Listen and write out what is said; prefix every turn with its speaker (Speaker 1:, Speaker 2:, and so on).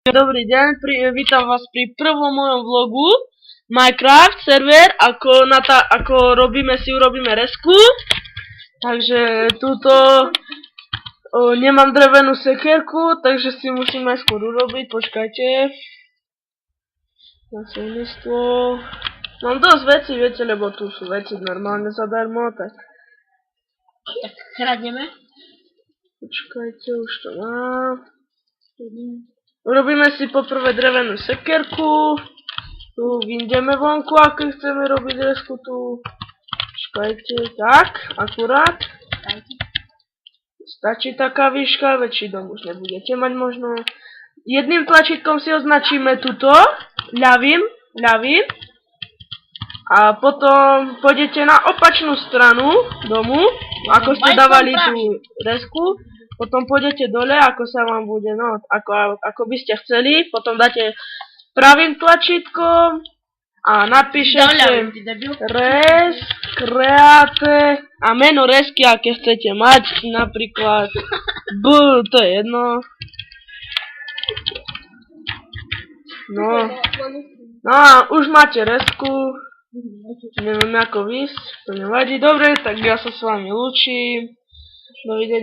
Speaker 1: Dobrý deň, vítam vás pri prvom mojom vlogu Minecraft server, ako urobíme resku. Takže túto nemám drevenú sekierku, takže si musím najskôr urobiť, počkajte. Nasledníctvo. Mám dosť veci, viete, lebo tu sú veci normálne zadarmo, tak
Speaker 2: kradneme.
Speaker 1: Počkajte, už to mám. Urobíme si poprvé drevenú sekierku. Tu vyjdeme vonku, ako chceme robiť resku tu. Počkajte, tak, akurát. Stačí taká výška, väčší dom už nebudete mať možno. Jedným tlačítkom si označíme tuto, ľavým. A potom pôjdete na opačnú stranu domu, ako ste dávali tú resku. Potom pôjdete dole, ako sa vám bude, no, ako by ste chceli. Potom dáte pravým tlačítkom a napíšete res, create a meno resky, aké chcete mať, napríklad to je jedno. No a už máte resku. Neviem ako výsť, to nevadí. Dobre, tak ja sa s vami lúčim. Dovidenia.